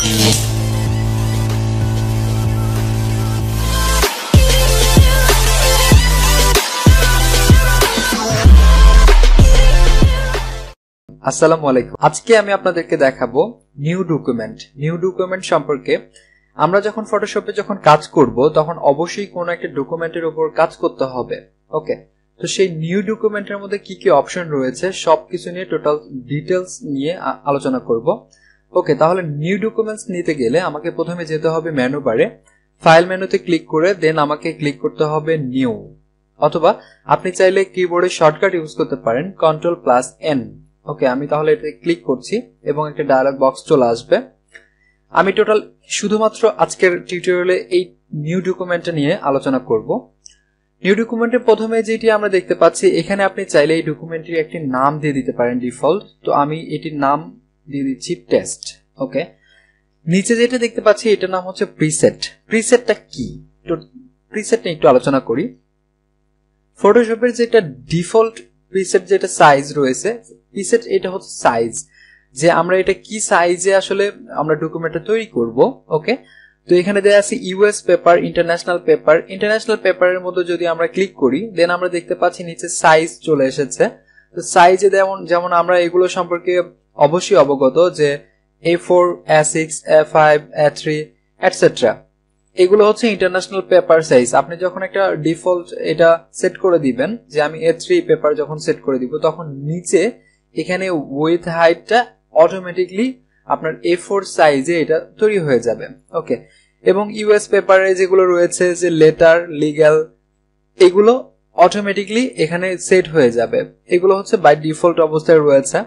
আসসালামু আলাইকুম। আজকে আমি আপনাদেরকে দেখাবো নিউ ডকুমেন্ট সম্পর্কে। আমরা যখন ফটোশপে যখন কাজ করব তখন অবশ্যই কোনো একটা ডকুমেন্টের উপর কাজ করতে হবে। ওকে, তো সেই নিউ ডকুমেন্টের মধ্যে কি কি অপশন রয়েছে সবকিছু নিয়ে টোটাল ডিটেলস নিয়ে আলোচনা করব। ওকে, তাহলে নিউ ডকুমেন্টস নিতে গেলে আমাকে প্রথমে যেতে হবে মেনু বারে, ফাইল মেনুতে ক্লিক করে দেন আমাকে ক্লিক করতে হবে নিউ, অথবা আপনি চাইলে কিবোর্ডে শর্টকাট ইউজ করতে পারেন Ctrl+N। ওকে, আমি তাহলে এটা ক্লিক করছি এবং একটা ডায়ালগ বক্স চলে আসবে। আমি টোটাল শুধুমাত্র আজকের টিউটোরিয়ালে এই নিউ ডকুমেন্টটা নিয়ে আলোচনা করব। নিউ ডকুমেন্টের প্রথমে যেটি আমরা দেখতে পাচ্ছি, এখানে আপনি চাইলে এই ডকুমেন্টের একটি নাম দিয়ে দিতে পারেন ডিফল্ট। তো আমি এটির নাম দিয়ে দিচ্ছি টেস্ট। ওকে, নিচে যেটা দেখতে পাচ্ছি এটার নাম হচ্ছে প্রিসেট। প্রিসেটটা কি? তো প্রিসেট নিয়ে একটু আলোচনা করি। ফটোশপের যেটা ডিফল্ট প্রিসেট যেটা সাইজ রয়েছে, প্রিসেট এটা হচ্ছে সাইজ, যে আমরা এটা কি সাইজে আসলে আমরা ডকুমেন্টটা তৈরি করব। ওকে, তো এখানে দেয়া আছে ইউএস পেপার, ইন্টারন্যাশনাল পেপারের মধ্যে যদি আমরা ক্লিক করি দেন আমরা দেখতে পাচ্ছি নিচে সাইজ চলে এসেছে। তো সাইজে যেমন আমরা এগুলো সম্পর্কে অবশ্যই অবগত যে A4, A6, A5, A3 etcetera, এগুলো হচ্ছে ইন্টারন্যাশনাল পেপার সাইজ। আপনি যখন একটা ডিফল্ট এটা সেট করে দিবেন যে আমি A3 পেপার যখন সেট করে দিব, তখন নিচে এখানে উইথ হাইটটা অটোমেটিকলি আপনার A4 সাইজে এটা তৈরি হয়ে যাবে। ওকে, এবং ইউএস পেপারে যেগুলো রয়েছে যে লেটার, লিগ্যাল, এগুলো অটোমেটিকলি এখানে সেট হয়ে যাবে। এগুলো হচ্ছে বাই ডিফল্ট অবস্থায় রয়েছে।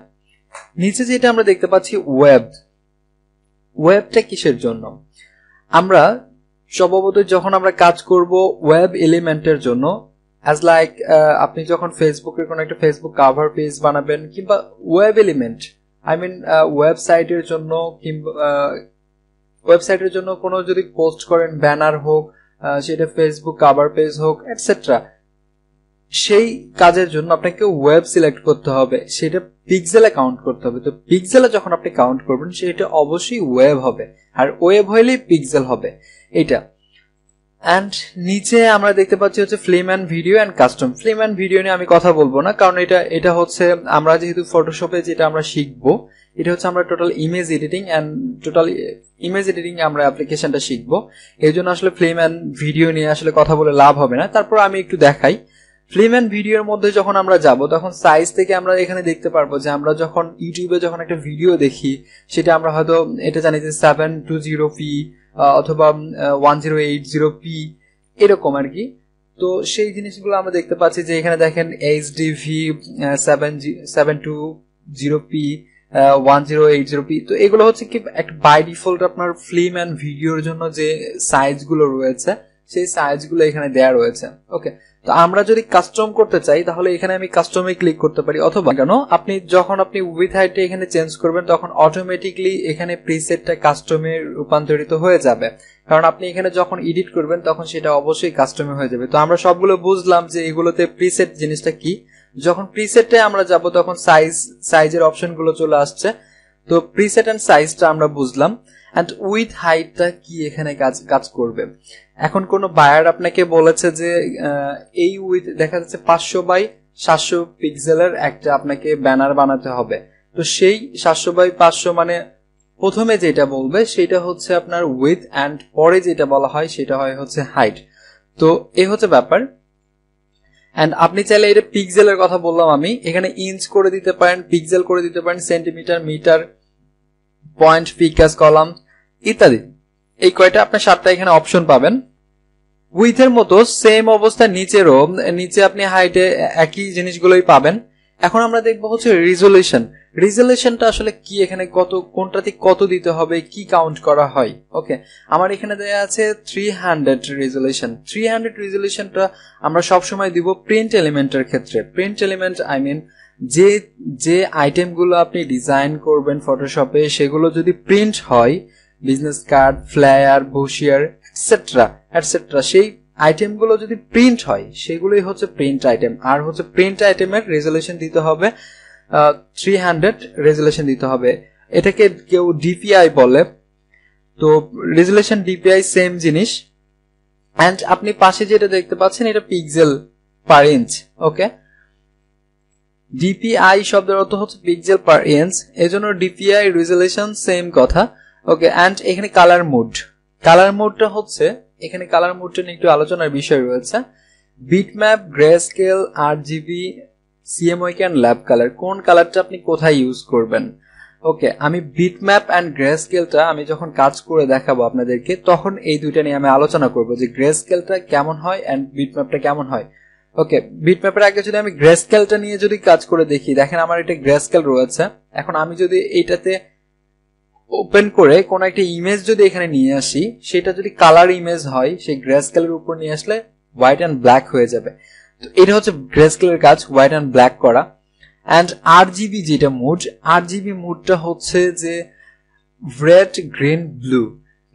নিচে যেটা আমরা দেখতে পাচ্ছি ওয়েবটা কিসের জন্য? আমরা স্বভাবত যখন আমরা কাজ করব ওয়েব এলিমেন্টের জন্য, অ্যাজ লাইক আপনি যখন ফেসবুকের কোনো একটা ফেসবুক কাভার পেজ বানাবেন কিংবা ওয়েব এলিমেন্ট, আই মিন ওয়েবসাইটের জন্য, কিংবা ওয়েবসাইটের জন্য কোনো যদি পোস্ট করেন, ব্যানার হোক, সেটা ফেসবুক কাভার পেজ হোক এটসেট্রা, সেই কাজের জন্য আপনাকে ওয়েব সিলেক্ট করতে হবে, সেটা পিক্সেলে কাউন্ট করতে হবে। তো পিক্সেলে যখন আপনি কাউন্ট করবেন সেটা অবশ্যই ওয়েব হবে, আর ওয়েব হইলেই পিক্সেল হবে এটা। অ্যান্ড নিচে আমরা দেখতে পাচ্ছি হচ্ছে film and video and custom. Film and video নিয়ে আমি কথা বলবো না, কারণ এটা হচ্ছে আমরা যেহেতু ফটোশপে যেটা আমরা শিখবো এটা হচ্ছে আমরা টোটাল ইমেজ এডিটিং আমরা অ্যাপ্লিকেশনটা শিখবো। এই জন্য আসলে ফিল্ম অ্যান্ড ভিডিও নিয়ে আসলে কথা বলে লাভ হবে না। তারপর আমি একটু দেখাই, ফিল্ম অ্যান্ড ভিডিওর মধ্যে যখন আমরা যাব তখন সাইজ থেকে আমরা এখানে দেখতে পারবো যে আমরা যখন ইউটিউবে যখন একটা ভিডিও দেখি সেটা আমরা হয়তো এটা জানি যে 720p অথবা 1080p এরকম আর কি। তো সেই জিনিসগুলো আমরা দেখতে পাচ্ছি যে এখানে দেখেন HDV 720p 1080p। তো এগুলো হচ্ছে কি একটা বাই ডিফল্ট আপনার ফিল্ম অ্যান্ড ভিডিওর জন্য যে সাইজগুলো রয়েছে সেই সাইজগুলো এখানে দেয়া রয়েছে। ওকে, তো আমরা যদি কাস্টম করতে চাই তাহলে এখানে আমি কাস্টমে ক্লিক করতে পারি, অথবা কেন যখন আপনি উইথ হাইটটা এখানে চেঞ্জ করবেন তখন অটোমেটিকলি এখানে প্রিসেটটা কাস্টমে রূপান্তরিত হয়ে যাবে, কারণ আপনি এখানে যখন এডিট করবেন তখন সেটা অবশ্যই কাস্টমে হয়ে যাবে। তো আমরা সবগুলো বুঝলাম যে এগুলোতে প্রিসেট জিনিসটা কি। যখন প্রিসেটে আমরা যাব তখন সাইজের অপশনগুলো চলে আসছে। তো প্রিসেট এন্ড সাইজটা আমরা বুঝলাম। এন্ড উইথ হাইটটা কি এখানে কাজ করবে। এখন কোন বায়ার আপনাকে বলেছে যে এই উইথ দেখা যাচ্ছে 500x700 পিক্সেলের একটা আপনাকে ব্যানার বানাতে হবে। তো সেই 700x500 মানে প্রথমে যেটা বলবে সেটা হচ্ছে আপনার উইথ, এন্ড পরে যেটা বলা হয় সেটা হয় হচ্ছে হাইট। তো এই হচ্ছে ব্যাপার। এন্ড আপনি চাইলে এটা পিক্সেলের কথা বললাম আমি, এখানে ইঞ্চ করে দিতে পারেন, পিক্সেল করে দিতে পারেন, centimetre, metre, point, picas, column ইত্যাদি। এই কয়টা আপনার 7টা এখানে অপশন পাবেন। উইথের মতো সেম অবস্থা নিচে আপনি হাইটে একই জিনিসগুলোই পাবেন। এখন আমরা দেখবো হচ্ছে রিজলিউশনটা আসলে কি, এখানে কোনটাতে কত দিতে হবে, কি কাউন্ট করা হয়। ওকে, আমার এখানে দেয়া আছে 300 রিজলিউশন। 300 রিজলিউশনটা আমরা সবসময় দিব প্রিন্ট এলিমেন্টের ক্ষেত্রে। প্রিন্ট এলিমেন্ট আই মিন যে আইটেমগুলো আপনি ডিজাইন করবেন ফটোশপে সেগুলো যদি প্রিন্ট হয়, business card, flyer, brochure etcetera, সেই আইটেমগুলো যদি প্রিন্ট হয় সেগুলোই হচ্ছে প্রিন্ট আইটেম। আর হচ্ছে প্রিন্ট আইটেমের রেজলিউশন দিতে হবে 300 রেজলিউশন দিতে হবে। এটাকে কেউ ডিপিআই বলে। তো রেজুলেশন ডিপিআই সেম জিনিস। এন্ড আপনি পাশে যেটা দেখতে পাচ্ছেন এটা pixel per inch. Okay, DPI শব্দের অর্থ হচ্ছে পিক্সেল পার ইঞ্চ, এজন্য ডিপিআই রেজুলেশন সেম কথা। ওকে, এন্ড এখানে কালার মোড, কালার মোডটা হচ্ছে, এখানে কালার মোডটা নিয়ে একটু আলোচনার বিষয় রয়েছে। Bitmap, grey scale, RGB, CMYK and lab colour, কোন কালারটা আপনি কোথায় ইউজ করবেন। ওকে, আমি বিটম্যাপ এন্ড গ্রে স্কেলটা আমি যখন কাজ করে দেখাবো আপনাদেরকে, তখন এই দুইটা নিয়ে আমি আলোচনা করব যে গ্রে স্কেলটা কেমন হয় এন্ড বিটম্যাপটা কেমন হয়। ওকে, বিটম্যাপের আগে যদি আমি গ্রে স্কেলটা নিয়ে যদি কাজ করে দেখি, দেখেন আমার এটা গ্রে স্কেল রয়েছে। এখন আমি যদি এইটাতে ওপেন করে কোন একটা ইমেজ যদি এখানে নিয়ে আসি, সেটা যদি কালার ইমেজ হয়, সেই গ্রে স্কেলের উপর নিয়ে আসলে হোয়াইট এন্ড ব্ল্যাক হয়ে যাবে। তো এটা হচ্ছে গ্রে স্কেলের কাজ, হোয়াইট এন্ড ব্ল্যাক করা। এন্ড আরজিবি যেটা মুড, আরজিবি মুডটা হচ্ছে যে red, green, blue.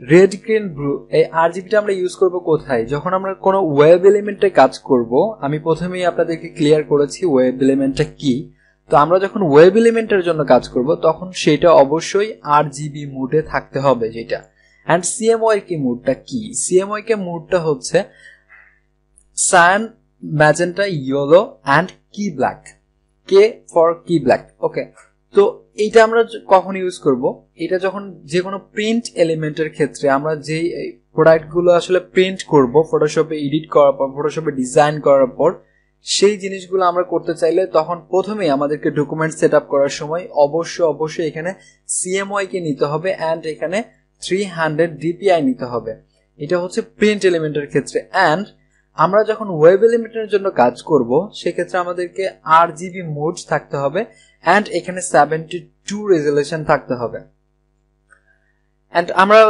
Red, green, blue, এই আরজিবিটা আমরা ইউজ করব কোথায়? যখন আমরা কোনো ওয়েব এলিমেন্টে কাজ করব। আমি প্রথমেই আপনাদেরকে ক্লিয়ার করেছি ওয়েব এলিমেন্টটা কি। তো আমরা যখন ওয়েব এলিমেন্টের জন্য কাজ করব, তখন সেটা অবশ্যই আরজিবি মুডে থাকতে হবে যেটা। এন্ড সিএমওয়াই কি মুডটা কি? সিএমওয়াই কে মুডটা হচ্ছে সায়ান, ম্যাজেন্টা, ইয়েলো এন্ড কি ব্ল্যাক। কে ফর কি ব্ল্যাক। ওকে, তো এইটা আমরা কখন ইউজ করব? এটা যখন যে কোনো প্রিন্ট এলিমেন্টের ক্ষেত্রে আমরা যে প্রোডাক্ট গুলো আসলে প্রিন্ট করব ফটোশপে এডিট করার পর, ফটোশপে ডিজাইন করার পর, সেই জিনিসগুলো আমরা করতে চাইলে তখন প্রথমেই আমাদেরকে ডকুমেন্ট সেট আপ করার সময় অবশ্যই এখানে সিএমওয়াই কে নিতে হবে এন্ড এখানে 300 ডিপিআই নিতে হবে। এটা হচ্ছে প্রিন্ট এলিমেন্টের ক্ষেত্রে। এন্ড আমরা যখন ওয়েব এলিমেন্টের জন্য কাজ করব, সেক্ষেত্রে আমাদেরকে আরজিবি মোড থাকতে হবে এন্ড এখানে 72 রেজুলেশন থাকতে হবে। এন্ড আমরা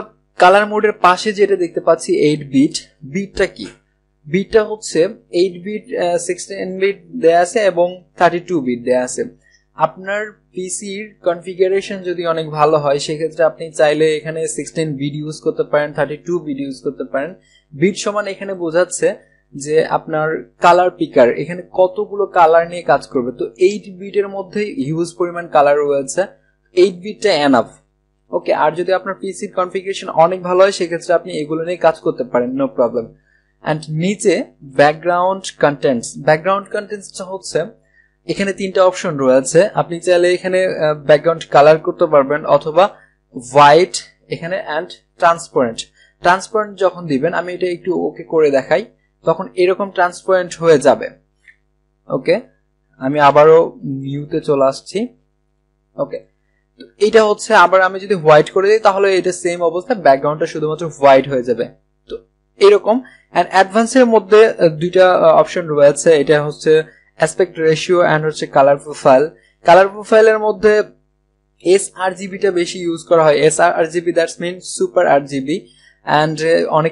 কালার মোডের পাশে যেটা দেখতে পাচ্ছি 8 বিট, বিটটা কি? বিটটা হচ্ছে 8 বিট, 16 বিট দেয়া আছে এবং 32 বিট দেয়া আছে। আপনার পিসির কনফিগারেশন যদি অনেক ভালো হয়, সেক্ষেত্রে আপনি চাইলে এখানে 16 বিট ইউজ করতে পারেন, 32 বিট ইউজ করতে পারেন। বিট সমান এখানে বোঝাচ্ছে যে আপনার কালার পিকার এখানে কতগুলো কালার নিয়ে কাজ করবে। তো 8 বিটের মধ্যে হিউজ পরিমাণ কালার রয়েছে, 8 বিটটা এনাফ। ওকে, আর যদি আপনার পিসির কনফিগারেশন অনেক ভালো হয়, সেক্ষেত্রে আপনি এগুলো নিয়ে কাজ করতে পারেন, নো প্রবলেম। এন্ড নিচে ব্যাকগ্রাউন্ড কন্টেন্টস, ব্যাকগ্রাউন্ড কন্টেন্টসটা হচ্ছে এখানে 3টা অপশন রয়েছে। আপনি চাইলে এখানে ব্যাকগ্রাউন্ড কালার করতে পারবেন অথবা হোয়াইট এখানে এন্ড ট্রান্সপারেন্ট। ট্রান্সপারেন্ট যখন দিবেন, আমি এটা একটু ওকে করে দেখাই, তখন এরকম ট্রান্সপারেন্ট হয়ে যাবে। ওকে, আমি আবারও নিউতে চলে আসছি। ওকে, তো এটা হচ্ছে, আবার আমি যদি হোয়াইট করে দিই তাহলে এটা সেম অবস্থা, ব্যাকগ্রাউন্ডটা শুধুমাত্র হোয়াইট হয়ে যাবে। তো এরকম। এন্ড অ্যাডভান্সের মধ্যে 2টা অপশন রয়েছে, এটা হচ্ছে অ্যাসপেক্ট রেশিও এন্ড হচ্ছে কালার প্রোফাইল। কালার প্রোফাইলের মধ্যে এসআরজিবিটা বেশি ইউজ করা হয়। SRGB that's mean super RGB. And অনেক